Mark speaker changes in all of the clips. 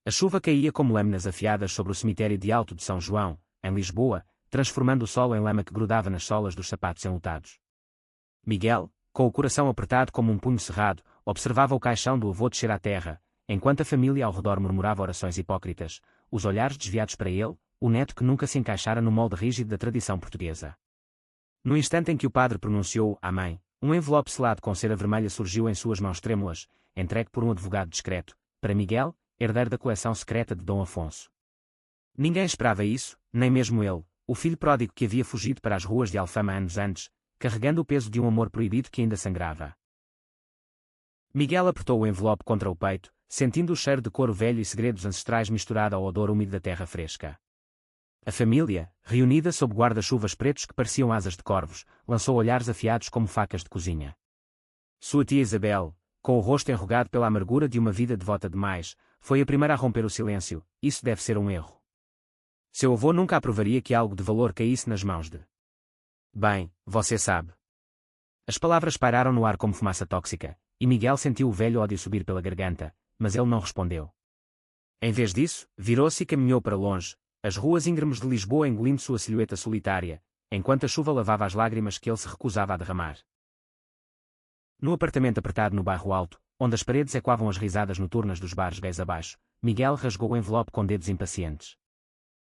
Speaker 1: A chuva caía como lâminas afiadas sobre o cemitério de Alto de São João, em Lisboa, transformando o solo em lama que grudava nas solas dos sapatos enlutados. Miguel, com o coração apertado como um punho cerrado, observava o caixão do avô descer à terra, enquanto a família ao redor murmurava orações hipócritas, os olhares desviados para ele, o neto que nunca se encaixara no molde rígido da tradição portuguesa. No instante em que o padre pronunciou Amém, um envelope selado com cera vermelha surgiu em suas mãos trêmulas, entregue por um advogado discreto, para Miguel, herdeiro da coleção secreta de Dom Afonso. Ninguém esperava isso, nem mesmo ele, o filho pródigo que havia fugido para as ruas de Alfama anos antes, carregando o peso de um amor proibido que ainda sangrava. Miguel apertou o envelope contra o peito, sentindo o cheiro de couro velho e segredos ancestrais misturado ao odor úmido da terra fresca. A família, reunida sob guarda-chuvas pretos que pareciam asas de corvos, lançou olhares afiados como facas de cozinha. Sua tia Isabel, com o rosto enrugado pela amargura de uma vida devota demais, foi a primeira a romper o silêncio. Isso deve ser um erro. Seu avô nunca aprovaria que algo de valor caísse nas mãos de... Bem, você sabe. As palavras pairaram no ar como fumaça tóxica, e Miguel sentiu o velho ódio subir pela garganta, mas ele não respondeu. Em vez disso, virou-se e caminhou para longe, as ruas íngremes de Lisboa engolindo sua silhueta solitária, enquanto a chuva lavava as lágrimas que ele se recusava a derramar. No apartamento apertado no bairro Alto, onde as paredes ecoavam as risadas noturnas dos bares gays abaixo, Miguel rasgou o envelope com dedos impacientes.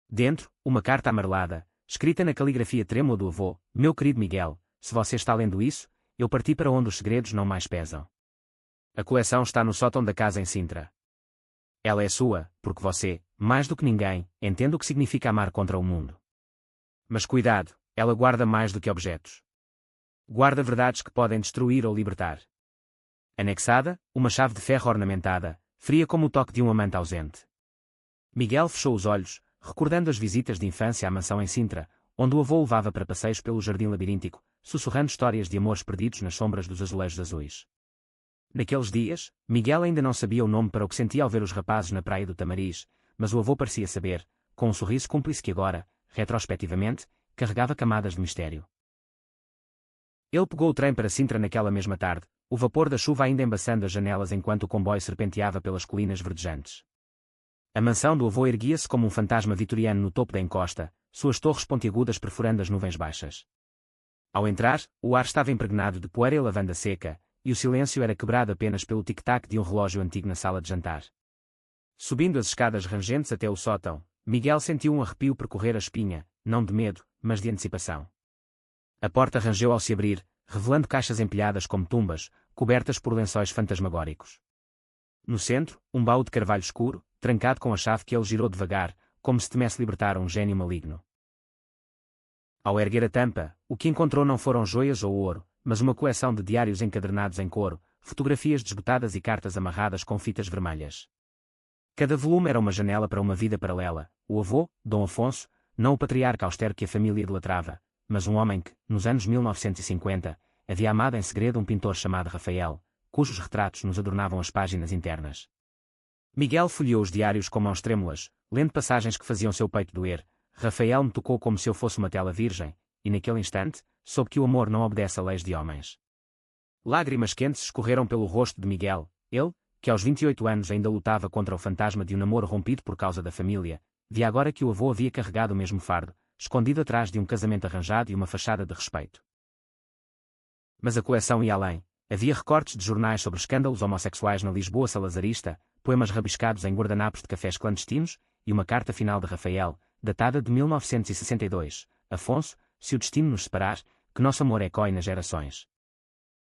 Speaker 1: Dentro, uma carta amarelada, escrita na caligrafia trêmula do avô: Meu querido Miguel, se você está lendo isso, eu parti para onde os segredos não mais pesam. A coleção está no sótão da casa em Sintra. Ela é sua, porque você, mais do que ninguém, entende o que significa amar contra o mundo. Mas cuidado, ela guarda mais do que objetos. Guarda verdades que podem destruir ou libertar. Anexada, uma chave de ferro ornamentada, fria como o toque de um amante ausente. Miguel fechou os olhos, recordando as visitas de infância à mansão em Sintra, onde o avô levava para passeios pelo jardim labiríntico, sussurrando histórias de amores perdidos nas sombras dos azulejos azuis. Naqueles dias, Miguel ainda não sabia o nome para o que sentia ao ver os rapazes na praia do Tamariz, mas o avô parecia saber, com um sorriso cúmplice que agora, retrospectivamente, carregava camadas de mistério. Ele pegou o trem para Sintra naquela mesma tarde, o vapor da chuva ainda embaçando as janelas enquanto o comboio serpenteava pelas colinas verdejantes. A mansão do avô erguia-se como um fantasma vitoriano no topo da encosta, suas torres pontiagudas perfurando as nuvens baixas. Ao entrar, o ar estava impregnado de poeira e lavanda seca, e o silêncio era quebrado apenas pelo tic-tac de um relógio antigo na sala de jantar. Subindo as escadas rangentes até o sótão, Miguel sentiu um arrepio percorrer a espinha, não de medo, mas de antecipação. A porta rangeu ao se abrir, revelando caixas empilhadas como tumbas, cobertas por lençóis fantasmagóricos. No centro, um baú de carvalho escuro, trancado com a chave que ele girou devagar, como se temesse libertar um gênio maligno. Ao erguer a tampa, o que encontrou não foram joias ou ouro, mas uma coleção de diários encadernados em couro, fotografias desbotadas e cartas amarradas com fitas vermelhas. Cada volume era uma janela para uma vida paralela. O avô, Dom Afonso, não o patriarca austero que a família idolatrava, mas um homem que, nos anos 1950, havia amado em segredo um pintor chamado Rafael, cujos retratos nos adornavam as páginas internas. Miguel folheou os diários com mãos trêmulas, lendo passagens que faziam seu peito doer. Rafael me tocou como se eu fosse uma tela virgem, e naquele instante, soube que o amor não obedece a leis de homens. Lágrimas quentes escorreram pelo rosto de Miguel, ele, que aos 28 anos ainda lutava contra o fantasma de um namoro rompido por causa da família, via agora que o avô havia carregado o mesmo fardo, escondido atrás de um casamento arranjado e uma fachada de respeito. Mas a coleção ia além. Havia recortes de jornais sobre escândalos homossexuais na Lisboa salazarista, poemas rabiscados em guardanapos de cafés clandestinos, e uma carta final de Rafael, datada de 1962. Afonso, se o destino nos separar, que nosso amor ecoe nas gerações.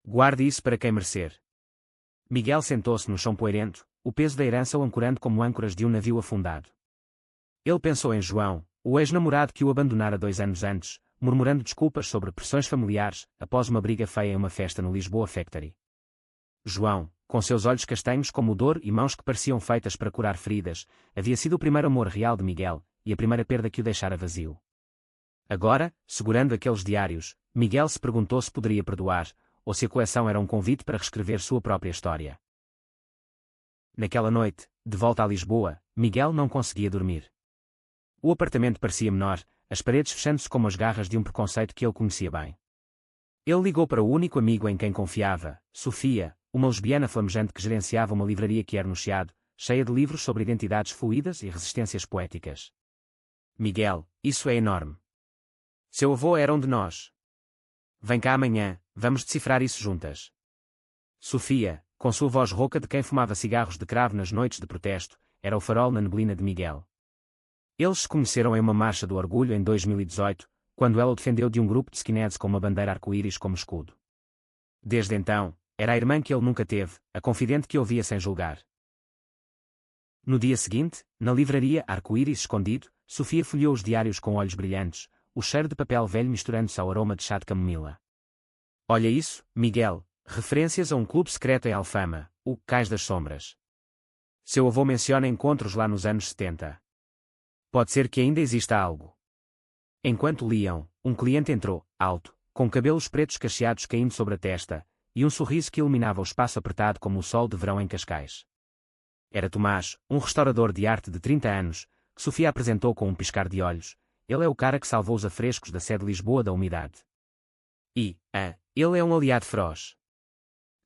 Speaker 1: Guarde isso para quem merecer. Miguel sentou-se no chão poeirento, o peso da herança o ancorando como âncoras de um navio afundado. Ele pensou em João, o ex-namorado que o abandonara 2 anos antes, murmurando desculpas sobre pressões familiares, após uma briga feia em uma festa no Lisboa Factory. João, com seus olhos castanhos como o dor e mãos que pareciam feitas para curar feridas, havia sido o primeiro amor real de Miguel, e a primeira perda que o deixara vazio. Agora, segurando aqueles diários, Miguel se perguntou se poderia perdoar, ou se a coleção era um convite para reescrever sua própria história. Naquela noite, de volta a Lisboa, Miguel não conseguia dormir. O apartamento parecia menor, as paredes fechando-se como as garras de um preconceito que ele conhecia bem. Ele ligou para o único amigo em quem confiava, Sofia, uma lesbiana flamejante que gerenciava uma livraria que era no Chiado, cheia de livros sobre identidades fluídas e resistências poéticas. Miguel, isso é enorme. Seu avô era um de nós. Vem cá amanhã, vamos decifrar isso juntas. Sofia, com sua voz rouca de quem fumava cigarros de cravo nas noites de protesto, era o farol na neblina de Miguel. Eles se conheceram em uma marcha do orgulho em 2018, quando ela o defendeu de um grupo de skinheads com uma bandeira arco-íris como escudo. Desde então, era a irmã que ele nunca teve, a confidente que ouvia sem julgar. No dia seguinte, na livraria Arco-Íris Escondido, Sofia folheou os diários com olhos brilhantes, o cheiro de papel velho misturando-se ao aroma de chá de camomila. Olha isso, Miguel, referências a um clube secreto em Alfama, o Cais das Sombras. Seu avô menciona encontros lá nos anos 70. Pode ser que ainda exista algo. Enquanto liam, um cliente entrou, alto, com cabelos pretos cacheados caindo sobre a testa, e um sorriso que iluminava o espaço apertado como o sol de verão em Cascais. Era Tomás, um restaurador de arte de 30 anos, que Sofia apresentou com um piscar de olhos. Ele é o cara que salvou os afrescos da sede de Lisboa da umidade. Ele é um aliado feroz.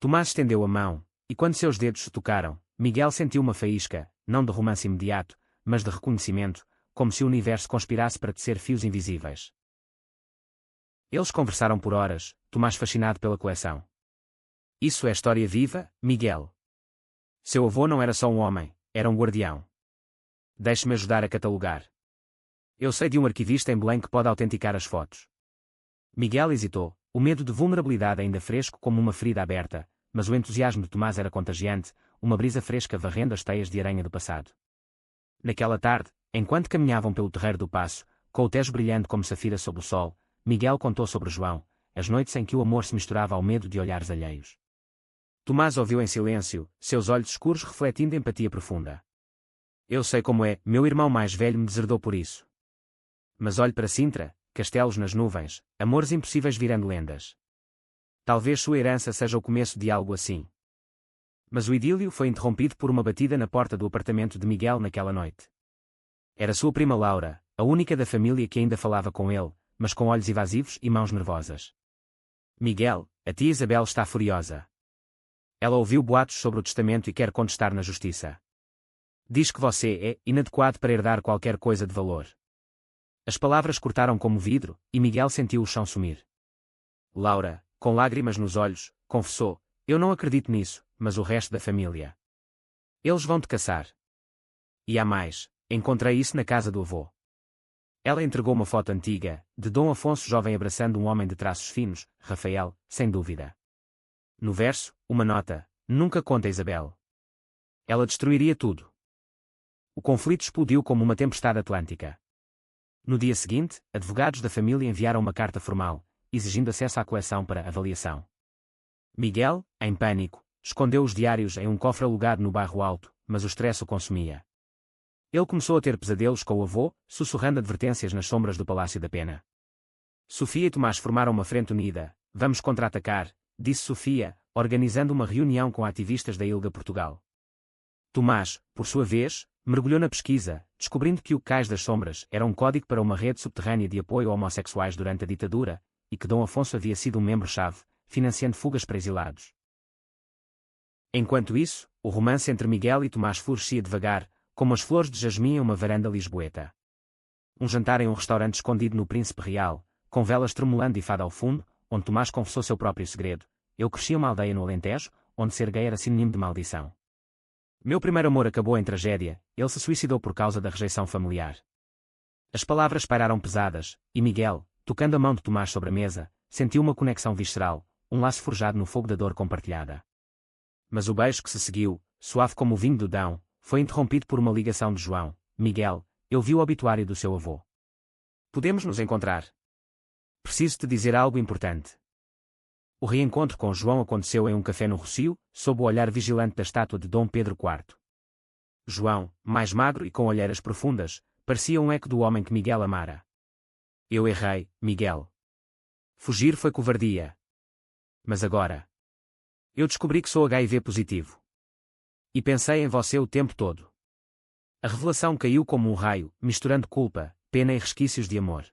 Speaker 1: Tomás estendeu a mão, e quando seus dedos se tocaram, Miguel sentiu uma faísca, não de romance imediato, mas de reconhecimento, como se o universo conspirasse para tecer fios invisíveis. Eles conversaram por horas, Tomás fascinado pela coleção. Isso é história viva, Miguel. Seu avô não era só um homem, era um guardião. Deixe-me ajudar a catalogar. Eu sei de um arquivista em Belém que pode autenticar as fotos. Miguel hesitou, o medo de vulnerabilidade ainda fresco como uma ferida aberta, mas o entusiasmo de Tomás era contagiante, uma brisa fresca varrendo as teias de aranha do passado. Naquela tarde, enquanto caminhavam pelo terreiro do Paço, com o tejo brilhando como safira sob o sol, Miguel contou sobre João, as noites em que o amor se misturava ao medo de olhares alheios. Tomás ouviu em silêncio, seus olhos escuros refletindo empatia profunda. Eu sei como é, meu irmão mais velho me deserdou por isso. Mas olhe para Sintra, castelos nas nuvens, amores impossíveis virando lendas. Talvez sua herança seja o começo de algo assim. Mas o idílio foi interrompido por uma batida na porta do apartamento de Miguel naquela noite. Era sua prima Laura, a única da família que ainda falava com ele, mas com olhos evasivos e mãos nervosas. Miguel, a tia Isabel está furiosa. Ela ouviu boatos sobre o testamento e quer contestar na justiça. Diz que você é inadequado para herdar qualquer coisa de valor. As palavras cortaram como vidro, e Miguel sentiu o chão sumir. Laura, com lágrimas nos olhos, confessou, eu não acredito nisso, mas o resto da família. Eles vão te caçar. E há mais, encontrei isso na casa do avô. Ela entregou uma foto antiga, de Dom Afonso jovem abraçando um homem de traços finos, Rafael, sem dúvida. No verso, uma nota, nunca conta a Isabel. Ela destruiria tudo. O conflito explodiu como uma tempestade atlântica. No dia seguinte, advogados da família enviaram uma carta formal, exigindo acesso à coleção para avaliação. Miguel, em pânico, escondeu os diários em um cofre alugado no bairro Alto, mas o stress o consumia. Ele começou a ter pesadelos com o avô, sussurrando advertências nas sombras do Palácio da Pena. Sofia e Tomás formaram uma frente unida. Vamos contra-atacar, disse Sofia, organizando uma reunião com ativistas da ILGA Portugal. Tomás, por sua vez, mergulhou na pesquisa, descobrindo que o Cais das Sombras era um código para uma rede subterrânea de apoio a homossexuais durante a ditadura, e que Dom Afonso havia sido um membro-chave, financiando fugas para exilados. Enquanto isso, o romance entre Miguel e Tomás florescia devagar, como as flores de jasmim em uma varanda lisboeta. Um jantar em um restaurante escondido no Príncipe Real, com velas tremulando e fado ao fundo, onde Tomás confessou seu próprio segredo. Eu cresci uma aldeia no Alentejo, onde ser gay era sinônimo de maldição. Meu primeiro amor acabou em tragédia, ele se suicidou por causa da rejeição familiar. As palavras pairaram pesadas, e Miguel, tocando a mão de Tomás sobre a mesa, sentiu uma conexão visceral, um laço forjado no fogo da dor compartilhada. Mas o beijo que se seguiu, suave como o vinho do Dão, foi interrompido por uma ligação de João. Miguel, eu vi o obituário do seu avô. Podemos nos encontrar? Preciso te dizer algo importante. O reencontro com João aconteceu em um café no Rossio, sob o olhar vigilante da estátua de Dom Pedro IV. João, mais magro e com olheiras profundas, parecia um eco do homem que Miguel amara. Eu errei, Miguel. Fugir foi covardia. Mas agora. Eu descobri que sou HIV positivo. E pensei em você o tempo todo. A revelação caiu como um raio, misturando culpa, pena e resquícios de amor.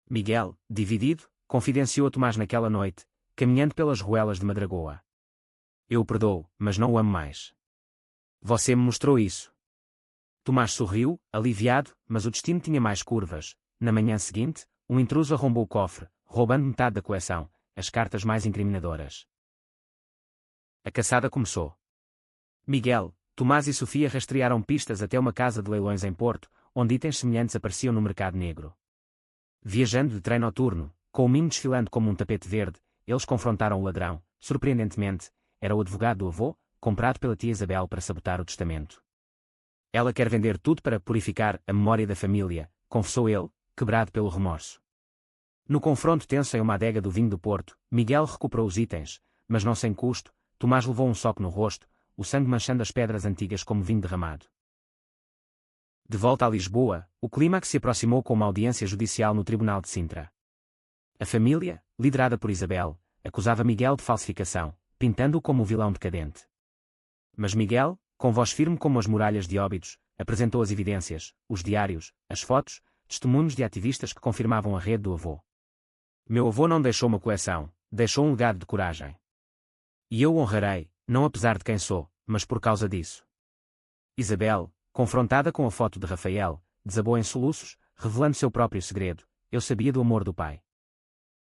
Speaker 1: Miguel, dividido, confidenciou a Tomás naquela noite, caminhando pelas ruelas de Madragoa. Eu o perdoo, mas não o amo mais. Você me mostrou isso. Tomás sorriu, aliviado, mas o destino tinha mais curvas. Na manhã seguinte, um intruso arrombou o cofre, roubando metade da coleção, as cartas mais incriminadoras. A caçada começou. Miguel, Tomás e Sofia rastrearam pistas até uma casa de leilões em Porto, onde itens semelhantes apareciam no mercado negro. Viajando de trem noturno, com o mimo desfilando como um tapete verde, eles confrontaram o ladrão. Surpreendentemente, era o advogado do avô, comprado pela tia Isabel para sabotar o testamento. Ela quer vender tudo para purificar a memória da família, confessou ele, quebrado pelo remorso. No confronto tenso em uma adega do vinho do Porto, Miguel recuperou os itens, mas não sem custo. Tomás levou um soco no rosto, o sangue manchando as pedras antigas como vinho derramado. De volta a Lisboa, o clímax se aproximou com uma audiência judicial no Tribunal de Sintra. A família, liderada por Isabel, acusava Miguel de falsificação, pintando-o como o vilão decadente. Mas Miguel, com voz firme como as muralhas de Óbidos, apresentou as evidências, os diários, as fotos, testemunhos de ativistas que confirmavam a rede do avô. Meu avô não deixou uma coleção, deixou um legado de coragem. E eu o honrarei, não apesar de quem sou, mas por causa disso. Isabel, confrontada com a foto de Rafael, desabou em soluços, revelando seu próprio segredo. Eu sabia do amor do pai.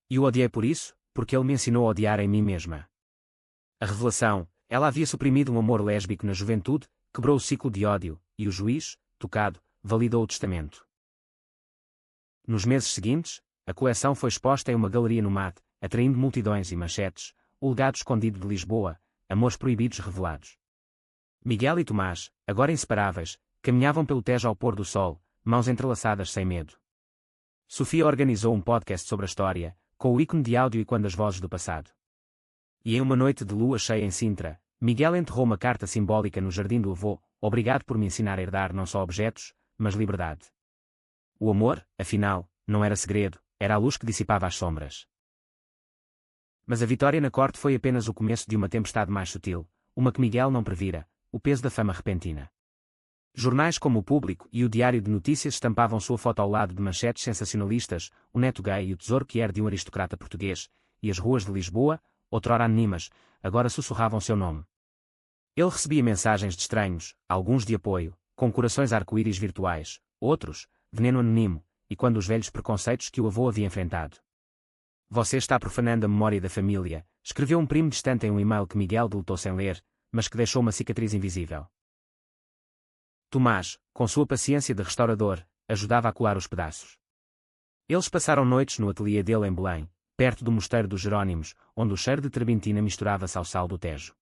Speaker 1: E o odiei por isso, porque ele me ensinou a odiar em mim mesma. A revelação, ela havia suprimido um amor lésbico na juventude, quebrou o ciclo de ódio, e o juiz, tocado, validou o testamento. Nos meses seguintes, a coleção foi exposta em uma galeria no MAD, atraindo multidões e manchetes, o legado escondido de Lisboa, amores proibidos revelados. Miguel e Tomás, agora inseparáveis, caminhavam pelo Tejo ao pôr do sol, mãos entrelaçadas sem medo. Sofia organizou um podcast sobre a história, com o ícone de áudio e quando as vozes do passado. E em uma noite de lua cheia em Sintra, Miguel enterrou uma carta simbólica no jardim do avô, obrigado por me ensinar a herdar não só objetos, mas liberdade. O amor, afinal, não era segredo, era a luz que dissipava as sombras. Mas a vitória na corte foi apenas o começo de uma tempestade mais sutil, uma que Miguel não previra, o peso da fama repentina. Jornais como o Público e o Diário de Notícias estampavam sua foto ao lado de manchetes sensacionalistas, o neto gay e o tesouro que era de um aristocrata português, e as ruas de Lisboa, outrora anônimas, agora sussurravam seu nome. Ele recebia mensagens de estranhos, alguns de apoio, com corações arco-íris virtuais, outros, veneno anónimo, e quando os velhos preconceitos que o avô havia enfrentado. Você está profanando a memória da família, escreveu um primo distante em um e-mail que Miguel deletou sem ler, mas que deixou uma cicatriz invisível. Tomás, com sua paciência de restaurador, ajudava a colar os pedaços. Eles passaram noites no ateliê dele em Belém, perto do Mosteiro dos Jerónimos, onde o cheiro de terbentina misturava-se ao sal do Tejo.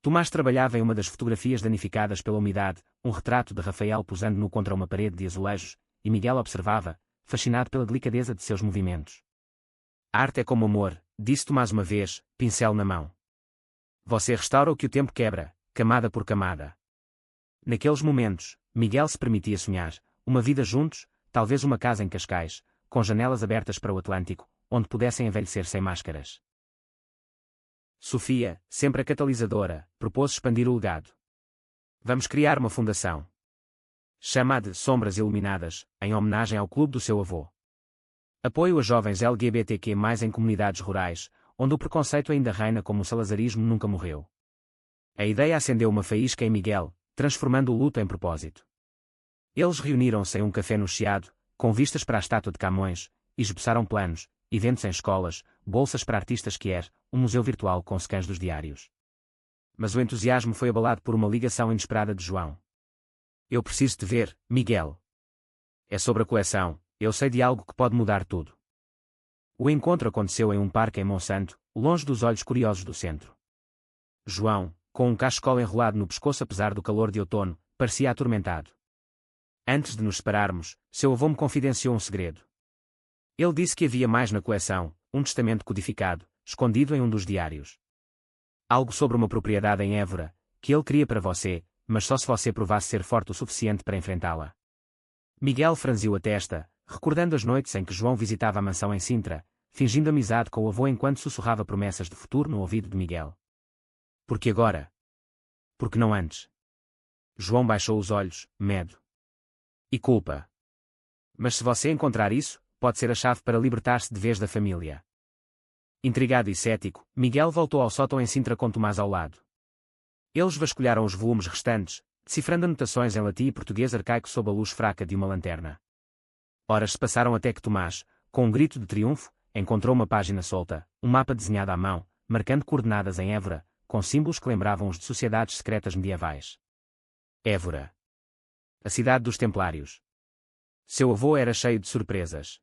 Speaker 1: Tomás trabalhava em uma das fotografias danificadas pela umidade, um retrato de Rafael posando-no contra uma parede de azulejos, e Miguel observava, fascinado pela delicadeza de seus movimentos. A arte é como amor, disse Tomás uma vez, pincel na mão. Você restaura o que o tempo quebra, camada por camada. Naqueles momentos, Miguel se permitia sonhar, uma vida juntos, talvez uma casa em Cascais, com janelas abertas para o Atlântico, onde pudessem envelhecer sem máscaras. Sofia, sempre a catalisadora, propôs expandir o legado. Vamos criar uma fundação. Chama-a de Sombras Iluminadas, em homenagem ao clube do seu avô. Apoio a jovens LGBTQ+, em comunidades rurais, onde o preconceito ainda reina como o salazarismo nunca morreu. A ideia acendeu uma faísca em Miguel, transformando o luto em propósito. Eles reuniram-se em um café no Chiado, com vistas para a estátua de Camões, e esboçaram planos, eventos em escolas, bolsas para artistas um museu virtual com scans dos diários. Mas o entusiasmo foi abalado por uma ligação inesperada de João. Eu preciso te ver, Miguel. É sobre a coleção, eu sei de algo que pode mudar tudo. O encontro aconteceu em um parque em Monsanto, longe dos olhos curiosos do centro. João, com um cachecol enrolado no pescoço apesar do calor de outono, parecia atormentado. Antes de nos separarmos, seu avô me confidenciou um segredo. Ele disse que havia mais na coleção, um testamento codificado, escondido em um dos diários. Algo sobre uma propriedade em Évora, que ele queria para você, mas só se você provasse ser forte o suficiente para enfrentá-la. Miguel franziu a testa, recordando as noites em que João visitava a mansão em Sintra, fingindo amizade com o avô enquanto sussurrava promessas de futuro no ouvido de Miguel. Por que agora? Por que não antes? João baixou os olhos, medo. E culpa. Mas se você encontrar isso, pode ser a chave para libertar-se de vez da família. Intrigado e cético, Miguel voltou ao sótão em Sintra com Tomás ao lado. Eles vasculharam os volumes restantes, decifrando anotações em latim e português arcaico sob a luz fraca de uma lanterna. Horas se passaram até que Tomás, com um grito de triunfo, encontrou uma página solta, um mapa desenhado à mão, marcando coordenadas em Évora, com símbolos que lembravam os de sociedades secretas medievais. Évora. A cidade dos Templários. Seu avô era cheio de surpresas.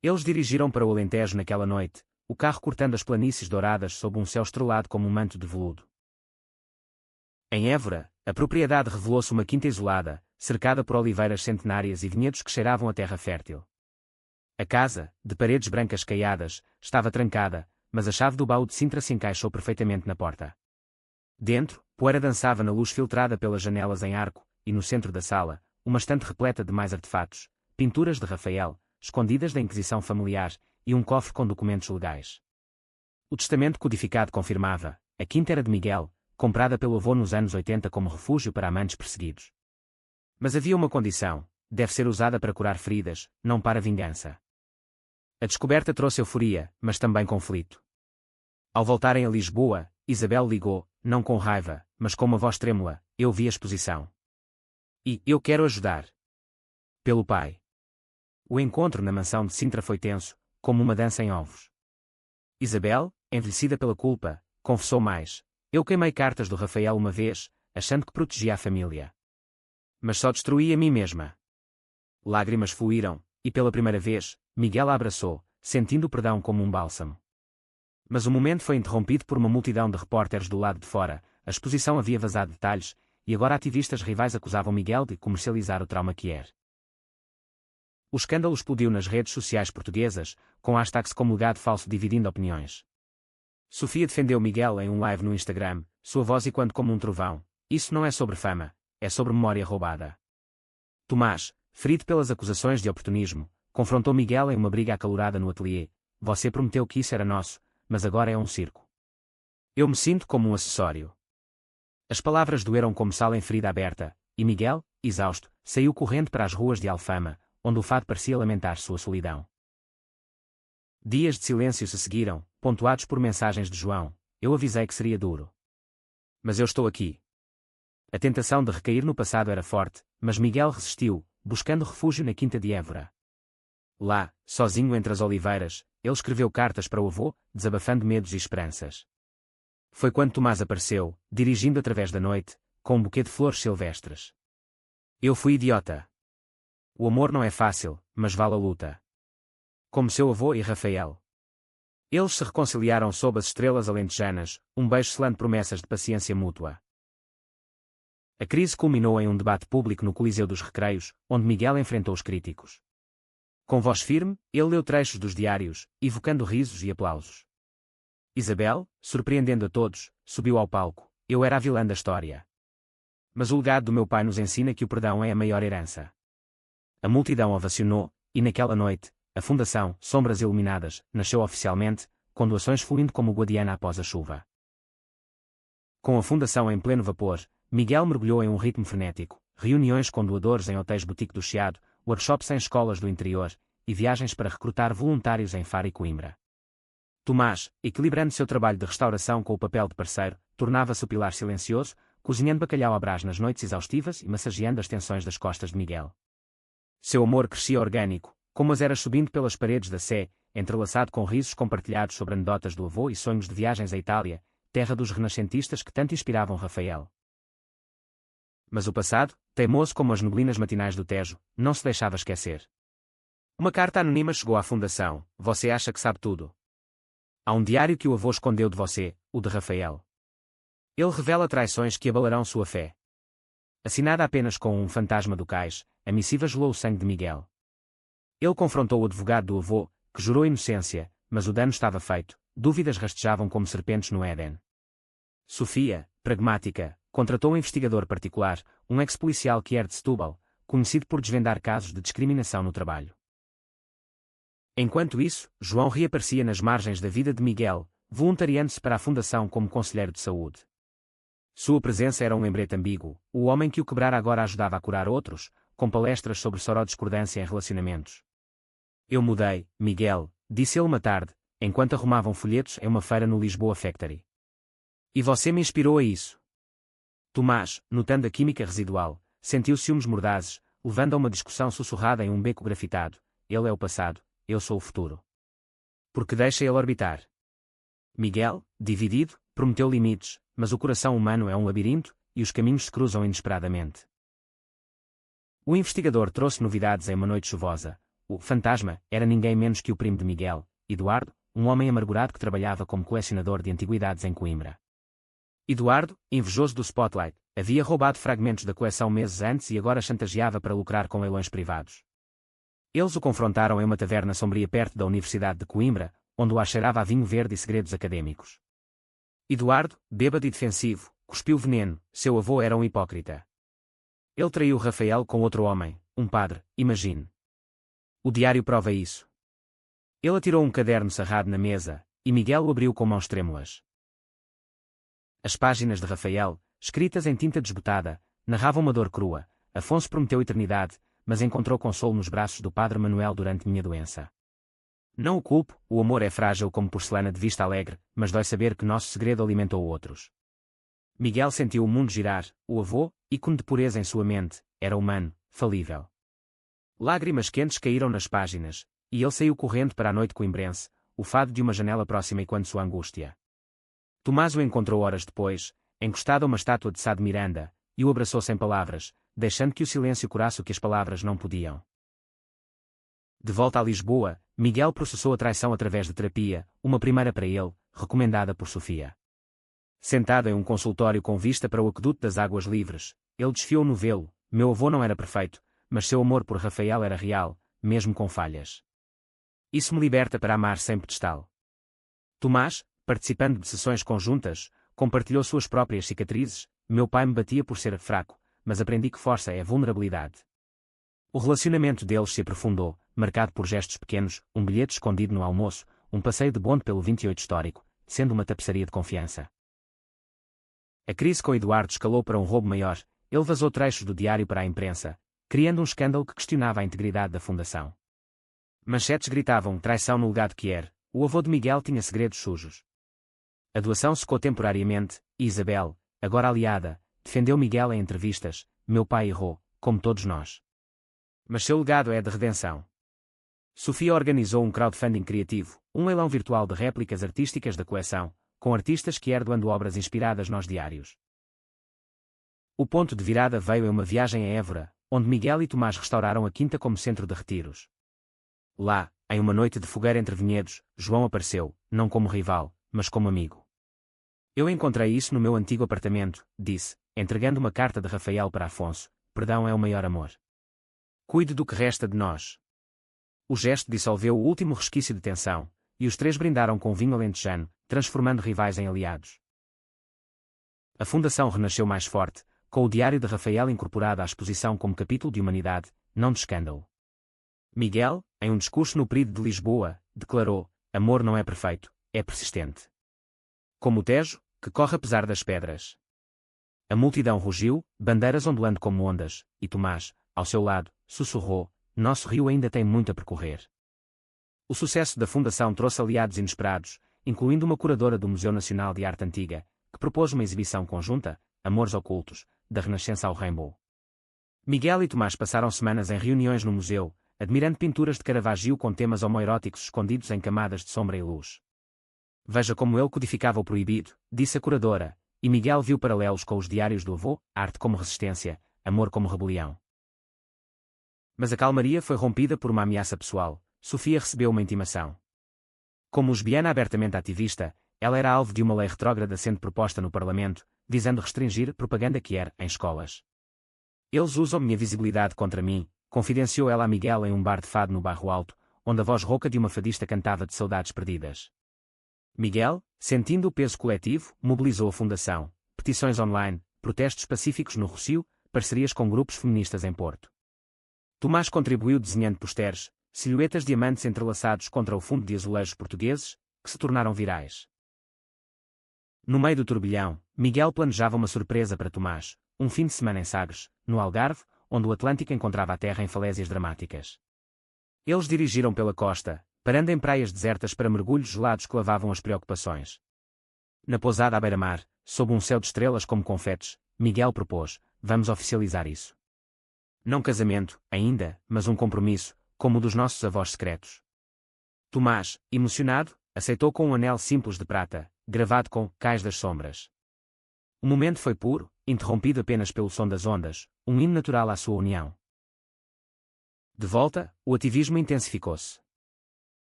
Speaker 1: Eles dirigiram para o Alentejo naquela noite, o carro cortando as planícies douradas sob um céu estrelado como um manto de veludo. Em Évora, a propriedade revelou-se uma quinta isolada, cercada por oliveiras centenárias e vinhedos que cheiravam a terra fértil. A casa, de paredes brancas caiadas, estava trancada, mas a chave do baú de Sintra se encaixou perfeitamente na porta. Dentro, poeira dançava na luz filtrada pelas janelas em arco, e no centro da sala, uma estante repleta de mais artefatos, pinturas de Rafael, escondidas da Inquisição familiar, e um cofre com documentos legais. O testamento codificado confirmava: a quinta era de Miguel, comprada pelo avô nos anos 80 como refúgio para amantes perseguidos. Mas havia uma condição: deve ser usada para curar feridas, não para vingança. A descoberta trouxe euforia, mas também conflito. Ao voltarem a Lisboa, Isabel ligou, não com raiva, mas com uma voz trêmula: eu vi a exposição. E eu quero ajudar. Pelo pai. O encontro na mansão de Sintra foi tenso, como uma dança em ovos. Isabel, envelhecida pela culpa, confessou mais: eu queimei cartas do Rafael uma vez, achando que protegia a família. Mas só destruí a mim mesma. Lágrimas fluíram, e pela primeira vez, Miguel a abraçou, sentindo o perdão como um bálsamo. Mas o momento foi interrompido por uma multidão de repórteres do lado de fora. A exposição havia vazado detalhes, e agora ativistas rivais acusavam Miguel de comercializar o trauma que era. O escândalo explodiu nas redes sociais portuguesas, com hashtags como legado falso dividindo opiniões. Sofia defendeu Miguel em um live no Instagram, sua voz ecoando como um trovão: isso não é sobre fama, é sobre memória roubada. Tomás, ferido pelas acusações de oportunismo, confrontou Miguel em uma briga acalorada no ateliê: você prometeu que isso era nosso, mas agora é um circo. Eu me sinto como um acessório. As palavras doeram como sal em ferida aberta, e Miguel, exausto, saiu correndo para as ruas de Alfama, onde o fado parecia lamentar sua solidão. Dias de silêncio se seguiram, pontuados por mensagens de João: eu avisei que seria duro. Mas eu estou aqui. A tentação de recair no passado era forte, mas Miguel resistiu, buscando refúgio na quinta de Évora. Lá, sozinho entre as oliveiras, ele escreveu cartas para o avô, desabafando medos e esperanças. Foi quando Tomás apareceu, dirigindo através da noite, com um buquê de flores silvestres. Eu fui idiota. O amor não é fácil, mas vale a luta. Como seu avô e Rafael. Eles se reconciliaram sob as estrelas alentejanas, um beijo selando promessas de paciência mútua. A crise culminou em um debate público no Coliseu dos Recreios, onde Miguel enfrentou os críticos. Com voz firme, ele leu trechos dos diários, evocando risos e aplausos. Isabel, surpreendendo a todos, subiu ao palco: eu era a vilã da história. Mas o legado do meu pai nos ensina que o perdão é a maior herança. A multidão ovacionou, e naquela noite, a Fundação Sombras Iluminadas nasceu oficialmente, com doações fluindo como Guadiana após a chuva. Com a fundação em pleno vapor, Miguel mergulhou em um ritmo frenético: reuniões com doadores em hotéis boutique do Chiado, workshops em escolas do interior, e viagens para recrutar voluntários em Faro e Coimbra. Tomás, equilibrando seu trabalho de restauração com o papel de parceiro, tornava-se o pilar silencioso, cozinhando bacalhau à brás nas noites exaustivas e massageando as tensões das costas de Miguel. Seu amor crescia orgânico, como as eras subindo pelas paredes da Sé, entrelaçado com risos compartilhados sobre anedotas do avô e sonhos de viagens à Itália, terra dos renascentistas que tanto inspiravam Rafael. Mas o passado, teimoso como as neblinas matinais do Tejo, não se deixava esquecer. Uma carta anônima chegou à fundação: você acha que sabe tudo. Há um diário que o avô escondeu de você, o de Rafael. Ele revela traições que abalarão sua fé. Assinada apenas com um fantasma do cais, a missiva gelou o sangue de Miguel. Ele confrontou o advogado do avô, que jurou inocência, mas o dano estava feito, dúvidas rastejavam como serpentes no Éden. Sofia, pragmática, contratou um investigador particular, um ex-policial que era de Setúbal, conhecido por desvendar casos de discriminação no trabalho. Enquanto isso, João reaparecia nas margens da vida de Miguel, voluntariando-se para a fundação como conselheiro de saúde. Sua presença era um lembrete ambíguo: o homem que o quebrara agora ajudava a curar outros, com palestras sobre sorodiscordância em relacionamentos. Eu mudei, Miguel, disse ele uma tarde, enquanto arrumavam folhetos em uma feira no Lisboa Factory. E você me inspirou a isso. Tomás, notando a química residual, sentiu ciúmes mordazes, levando a uma discussão sussurrada em um beco grafitado. Ele é o passado, eu sou o futuro. Porque deixa ele orbitar. Miguel, dividido, prometeu limites, mas o coração humano é um labirinto, e os caminhos se cruzam inesperadamente. O investigador trouxe novidades em uma noite chuvosa. O fantasma era ninguém menos que o primo de Miguel, Eduardo, um homem amargurado que trabalhava como colecionador de antiguidades em Coimbra. Eduardo, invejoso do Spotlight, havia roubado fragmentos da coleção meses antes e agora chantageava para lucrar com leilões privados. Eles o confrontaram em uma taverna sombria perto da Universidade de Coimbra, onde o cheirava a vinho verde e segredos acadêmicos. Eduardo, bêbado e defensivo, cuspiu veneno. Seu avô era um hipócrita. Ele traiu Rafael com outro homem, um padre, imagine. O diário prova isso. Ele atirou um caderno cerrado na mesa, e Miguel o abriu com mãos trêmulas. As páginas de Rafael, escritas em tinta desbotada, narravam uma dor crua. Afonso prometeu eternidade, mas encontrou consolo nos braços do padre Manuel durante minha doença. Não o culpo, o amor é frágil como porcelana de vista alegre, mas dói saber que nosso segredo alimentou outros. Miguel sentiu o mundo girar, o avô, ícone de pureza em sua mente, era humano, falível. Lágrimas quentes caíram nas páginas, e ele saiu correndo para a noite coimbrense, o fado de uma janela próxima enquanto sua angústia. Tomás o encontrou horas depois, encostado a uma estátua de Sá de Miranda, e o abraçou sem palavras, deixando que o silêncio curasse o que as palavras não podiam. De volta a Lisboa, Miguel processou a traição através de terapia, uma primeira para ele, recomendada por Sofia. Sentado em um consultório com vista para o aqueduto das Águas Livres, ele desfiou no velo. Meu avô não era perfeito, mas seu amor por Rafael era real, mesmo com falhas. Isso me liberta para amar sem pedestal. Tomás, participando de sessões conjuntas, compartilhou suas próprias cicatrizes. Meu pai me batia por ser fraco, mas aprendi que força é vulnerabilidade. O relacionamento deles se aprofundou, marcado por gestos pequenos, um bilhete escondido no almoço, um passeio de bonde pelo 28 histórico, sendo uma tapeçaria de confiança. A crise com Eduardo escalou para um roubo maior. Ele vazou trechos do diário para a imprensa, criando um escândalo que questionava a integridade da fundação. Manchetes gritavam traição no legado que era. O avô de Miguel tinha segredos sujos. A doação secou temporariamente, e Isabel, agora aliada, defendeu Miguel em entrevistas. Meu pai errou, como todos nós. Mas seu legado é de redenção. Sofia organizou um crowdfunding criativo, um leilão virtual de réplicas artísticas da coleção, com artistas que iam doando obras inspiradas nos diários. O ponto de virada veio em uma viagem a Évora, onde Miguel e Tomás restauraram a quinta como centro de retiros. Lá, em uma noite de fogueira entre vinhedos, João apareceu, não como rival, mas como amigo. Eu encontrei isso no meu antigo apartamento, disse, entregando uma carta de Rafael para Afonso. Perdão é o maior amor. Cuide do que resta de nós. O gesto dissolveu o último resquício de tensão, e os três brindaram com vinho alentejano, transformando rivais em aliados. A fundação renasceu mais forte, com o diário de Rafael incorporado à exposição como capítulo de humanidade, não de escândalo. Miguel, em um discurso no Período de Lisboa, declarou: amor não é perfeito, é persistente. Como o Tejo, que corre apesar das pedras. A multidão rugiu, bandeiras ondulando como ondas, e Tomás, ao seu lado, sussurrou: nosso rio ainda tem muito a percorrer. O sucesso da fundação trouxe aliados inesperados, incluindo uma curadora do Museu Nacional de Arte Antiga, que propôs uma exibição conjunta, Amores Ocultos, da Renascença ao Rainbow. Miguel e Tomás passaram semanas em reuniões no museu, admirando pinturas de Caravaggio com temas homoeróticos escondidos em camadas de sombra e luz. Veja como ele codificava o proibido, disse a curadora, e Miguel viu paralelos com os diários do avô, arte como resistência, amor como rebelião. Mas a calmaria foi rompida por uma ameaça pessoal. Sofia recebeu uma intimação. Como lesbiana abertamente ativista, ela era alvo de uma lei retrógrada sendo proposta no Parlamento, visando restringir propaganda queer em escolas. Eles usam minha visibilidade contra mim, confidenciou ela a Miguel em um bar de fado no Bairro Alto, onde a voz rouca de uma fadista cantava de saudades perdidas. Miguel, sentindo o peso coletivo, mobilizou a fundação, petições online, protestos pacíficos no Rossio, parcerias com grupos feministas em Porto. Tomás contribuiu desenhando posteres, silhuetas diamantes entrelaçados contra o fundo de azulejos portugueses, que se tornaram virais. No meio do turbilhão, Miguel planejava uma surpresa para Tomás, um fim de semana em Sagres, no Algarve, onde o Atlântico encontrava a terra em falésias dramáticas. Eles dirigiram pela costa, parando em praias desertas para mergulhos gelados que lavavam as preocupações. Na pousada à beira-mar, sob um céu de estrelas como confetes, Miguel propôs: vamos oficializar isso. Não casamento, ainda, mas um compromisso, como o dos nossos avós secretos. Tomás, emocionado, aceitou com um anel simples de prata, gravado com Cais das Sombras. O momento foi puro, interrompido apenas pelo som das ondas, um hino natural à sua união. De volta, o ativismo intensificou-se.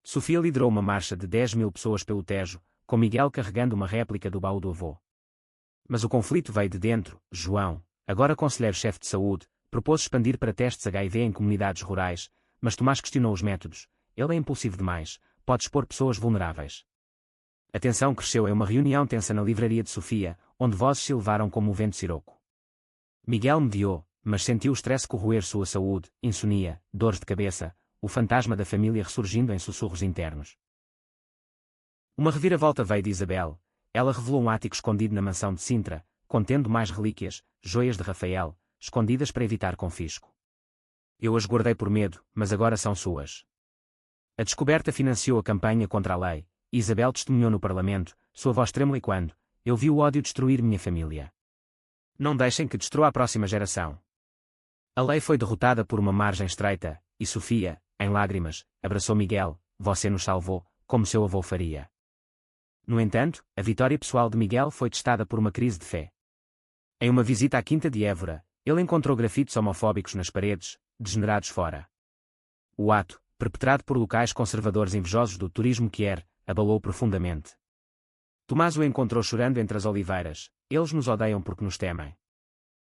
Speaker 1: Sofia liderou uma marcha de 10.000 pessoas pelo Tejo, com Miguel carregando uma réplica do baú do avô. Mas o conflito veio de dentro. João, agora conselheiro-chefe de saúde, propôs expandir para testes HIV em comunidades rurais, mas Tomás questionou os métodos. Ele é impulsivo demais, pode expor pessoas vulneráveis. A tensão cresceu em uma reunião tensa na livraria de Sofia, onde vozes se elevaram como o vento siroco. Miguel mediou, mas sentiu o estresse corroer sua saúde, insônia, dores de cabeça, o fantasma da família ressurgindo em sussurros internos. Uma reviravolta veio de Isabel. Ela revelou um ático escondido na mansão de Sintra, contendo mais relíquias, joias de Rafael, escondidas para evitar confisco. Eu as guardei por medo, mas agora são suas. A descoberta financiou a campanha contra a lei. Isabel testemunhou no Parlamento, sua voz trêmula quando: eu vi o ódio destruir minha família. Não deixem que destrua a próxima geração. A lei foi derrotada por uma margem estreita, e Sofia, em lágrimas, abraçou Miguel: você nos salvou, como seu avô faria. No entanto, a vitória pessoal de Miguel foi testada por uma crise de fé. Em uma visita à Quinta de Évora, ele encontrou grafites homofóbicos nas paredes, degenerados fora. O ato, perpetrado por locais conservadores invejosos do turismo Quier, abalou profundamente. Tomás o encontrou chorando entre as oliveiras: eles nos odeiam porque nos temem.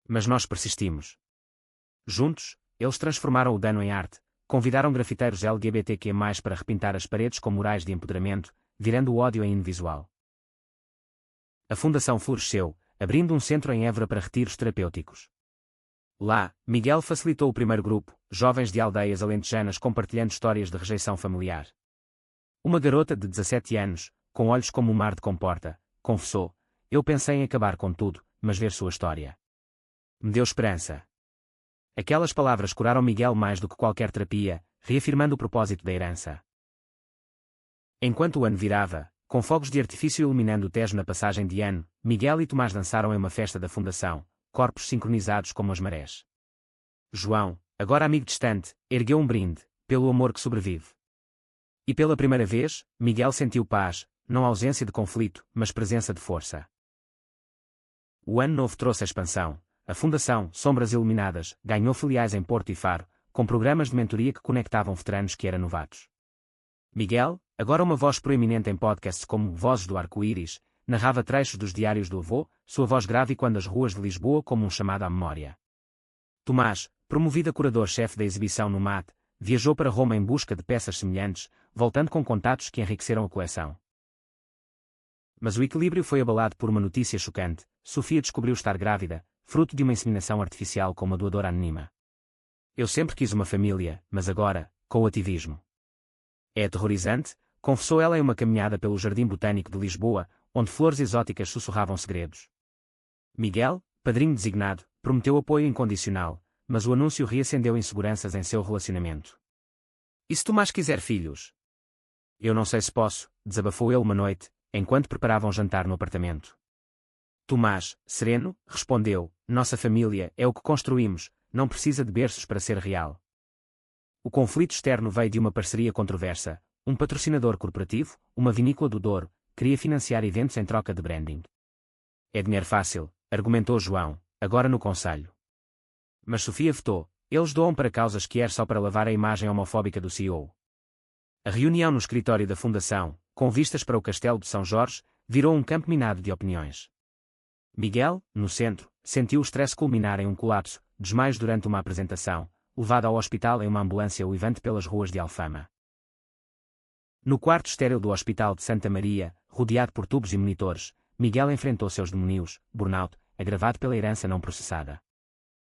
Speaker 1: Mas nós persistimos. Juntos, eles transformaram o dano em arte, convidaram grafiteiros LGBTQ+, para repintar as paredes com murais de empoderamento, virando o ódio em hino visual. A fundação floresceu, abrindo um centro em Évora para retiros terapêuticos. Lá, Miguel facilitou o primeiro grupo, jovens de aldeias alentejanas compartilhando histórias de rejeição familiar. Uma garota de 17 anos, com olhos como um mar de comporta, confessou: eu pensei em acabar com tudo, mas ver sua história me deu esperança. Aquelas palavras curaram Miguel mais do que qualquer terapia, reafirmando o propósito da herança. Enquanto o ano virava, com fogos de artifício iluminando o Tejo na passagem de ano, Miguel e Tomás dançaram em uma festa da fundação, corpos sincronizados como as marés. João, agora amigo distante, ergueu um brinde, pelo amor que sobrevive. E pela primeira vez, Miguel sentiu paz, não ausência de conflito, mas presença de força. O ano novo trouxe a expansão. A Fundação Sombras Iluminadas ganhou filiais em Porto e Faro, com programas de mentoria que conectavam veteranos que eram novatos. Miguel, agora uma voz proeminente em podcasts como Vozes do Arco-Íris, narrava trechos dos diários do avô, sua voz grave quando as ruas de Lisboa como um chamado à memória. Tomás, promovido a curador-chefe da exibição no MAT, viajou para Roma em busca de peças semelhantes, voltando com contatos que enriqueceram a coleção. Mas o equilíbrio foi abalado por uma notícia chocante: Sofia descobriu estar grávida, fruto de uma inseminação artificial com uma doadora anônima. Eu sempre quis uma família, mas agora, com o ativismo. É aterrorizante, confessou ela em uma caminhada pelo Jardim Botânico de Lisboa, onde flores exóticas sussurravam segredos. Miguel, padrinho designado, prometeu apoio incondicional, mas o anúncio reacendeu inseguranças em seu relacionamento. E se Tomás quiser filhos? Eu não sei se posso, desabafou ele uma noite, enquanto preparavam jantar no apartamento. Tomás, sereno, respondeu: nossa família é o que construímos, não precisa de berços para ser real. O conflito externo veio de uma parceria controversa. Um patrocinador corporativo, uma vinícola do Douro, queria financiar eventos em troca de branding. É dinheiro fácil, argumentou João, agora no conselho. Mas Sofia vetou: eles doam para causas que é só para lavar a imagem homofóbica do CEO. A reunião no escritório da Fundação, com vistas para o Castelo de São Jorge, virou um campo minado de opiniões. Miguel, no centro, sentiu o estresse culminar em um colapso, desmaios durante uma apresentação, levado ao hospital em uma ambulância uivante pelas ruas de Alfama. No quarto estéril do Hospital de Santa Maria, rodeado por tubos e monitores, Miguel enfrentou seus demónios, burnout, agravado pela herança não processada.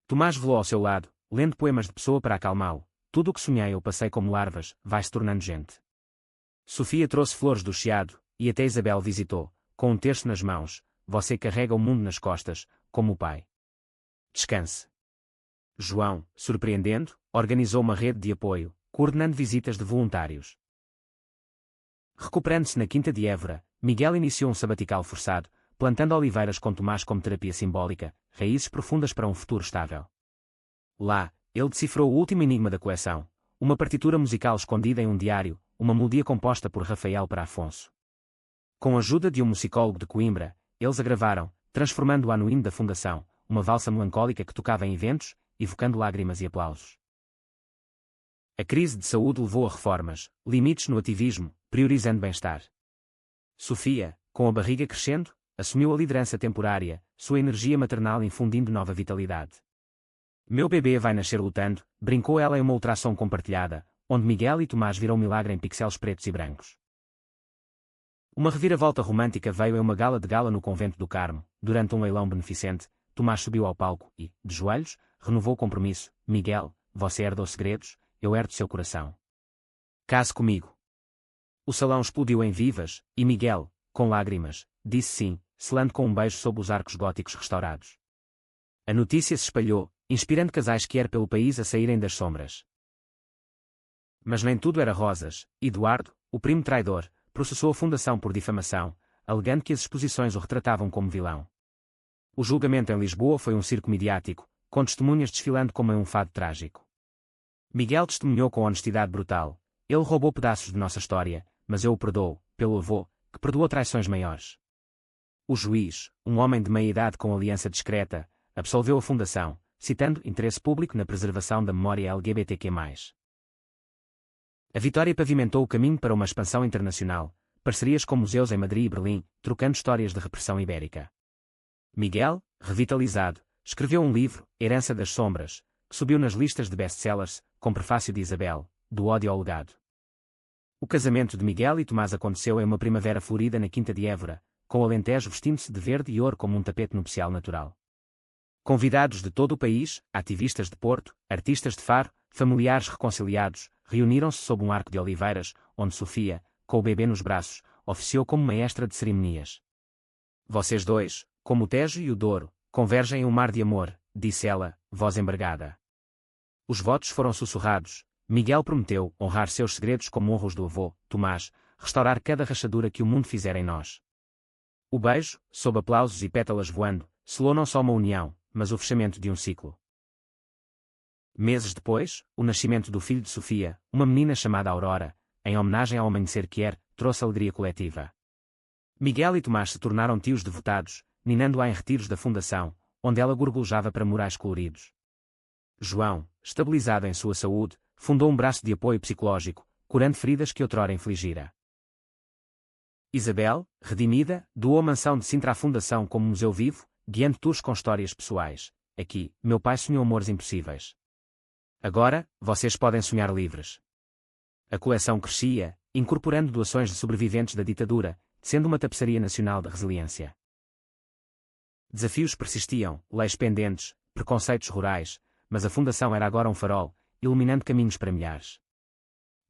Speaker 1: Tomás velou ao seu lado, lendo poemas de Pessoa para acalmá-lo: tudo o que sonhei ou passei como larvas, vai se tornando gente. Sofia trouxe flores do Chiado, e até Isabel visitou, com um terço nas mãos: você carrega o mundo nas costas, como o pai. Descanse. João, surpreendendo, organizou uma rede de apoio, coordenando visitas de voluntários. Recuperando-se na Quinta de Évora, Miguel iniciou um sabatical forçado, plantando oliveiras com Tomás como terapia simbólica, raízes profundas para um futuro estável. Lá, ele decifrou o último enigma da coleção, uma partitura musical escondida em um diário, uma melodia composta por Rafael para Afonso. Com a ajuda de um musicólogo de Coimbra, eles a gravaram, transformando-a no hino da fundação, uma valsa melancólica que tocava em eventos, evocando lágrimas e aplausos. A crise de saúde levou a reformas, limites no ativismo, priorizando bem-estar. Sofia, com a barriga crescendo, assumiu a liderança temporária, sua energia maternal infundindo nova vitalidade. Meu bebê vai nascer lutando, brincou ela em uma ultrassom compartilhada, onde Miguel e Tomás viram milagre em pixeles pretos e brancos. Uma reviravolta romântica veio em uma gala de gala no Convento do Carmo, durante um leilão beneficente. Tomás subiu ao palco e, de joelhos, renovou o compromisso. Miguel, você herdou segredos, eu herdo seu coração. Case comigo. O salão explodiu em vivas, e Miguel, com lágrimas, disse sim, selando com um beijo sob os arcos góticos restaurados. A notícia se espalhou, inspirando casais que pelo país a saírem das sombras. Mas nem tudo era rosas. Eduardo, o primo traidor, processou a fundação por difamação, alegando que as exposições o retratavam como vilão. O julgamento em Lisboa foi um circo midiático, com testemunhas desfilando como em um fado trágico. Miguel testemunhou com honestidade brutal. Ele roubou pedaços de nossa história, mas eu o perdoo, pelo avô, que perdoou traições maiores. O juiz, um homem de meia-idade com aliança discreta, absolveu a fundação, citando interesse público na preservação da memória LGBTQ+. A vitória pavimentou o caminho para uma expansão internacional, parcerias com museus em Madrid e Berlim, trocando histórias de repressão ibérica. Miguel, revitalizado, escreveu um livro, Herança das Sombras, que subiu nas listas de best-sellers, com prefácio de Isabel, do ódio ao legado. O casamento de Miguel e Tomás aconteceu em uma primavera florida na Quinta de Évora, com o Alentejo vestindo-se de verde e ouro como um tapete nupcial natural. Convidados de todo o país, ativistas de Porto, artistas de Faro, familiares reconciliados, reuniram-se sob um arco de oliveiras, onde Sofia, com o bebê nos braços, oficiou como maestra de cerimonias. Vocês dois, como o Tejo e o Douro, convergem em um mar de amor, disse ela, voz embargada. Os votos foram sussurrados. Miguel prometeu honrar seus segredos como honra os do avô, Tomás, restaurar cada rachadura que o mundo fizera em nós. O beijo, sob aplausos e pétalas voando, selou não só uma união, mas o fechamento de um ciclo. Meses depois, o nascimento do filho de Sofia, uma menina chamada Aurora, em homenagem ao amanhecer que trouxe alegria coletiva. Miguel e Tomás se tornaram tios devotados, ninando-a em retiros da fundação, onde ela gorgolejava para murais coloridos. João, estabilizado em sua saúde, fundou um braço de apoio psicológico, curando feridas que outrora infligira. Isabel, redimida, doou a mansão de Sintra à fundação como museu vivo, guiando tours com histórias pessoais. Aqui, meu pai sonhou amores impossíveis. Agora, vocês podem sonhar livres. A coleção crescia, incorporando doações de sobreviventes da ditadura, sendo uma tapeçaria nacional de resiliência. Desafios persistiam, leis pendentes, preconceitos rurais, mas a fundação era agora um farol, iluminando caminhos para milhares.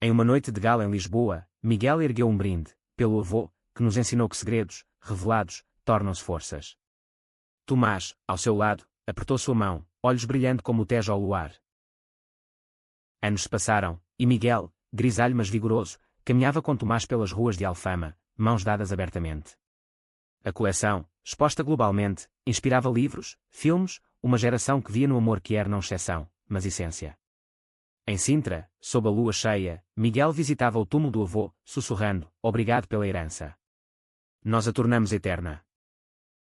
Speaker 1: Em uma noite de gala em Lisboa, Miguel ergueu um brinde, pelo avô, que nos ensinou que segredos, revelados, tornam-se forças. Tomás, ao seu lado, apertou sua mão, olhos brilhando como o Tejo ao luar. Anos se passaram, e Miguel, grisalho mas vigoroso, caminhava com Tomás pelas ruas de Alfama, mãos dadas abertamente. A coleção, exposta globalmente, inspirava livros, filmes, uma geração que via no amor que era não exceção, mas essência. Em Sintra, sob a lua cheia, Miguel visitava o túmulo do avô, sussurrando, obrigado pela herança. Nós a tornamos eterna.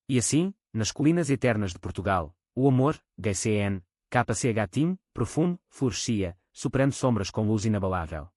Speaker 1: E assim, nas colinas eternas de Portugal, o amor, GCN, KCH Team, profundo, florescia, superando sombras com luz inabalável.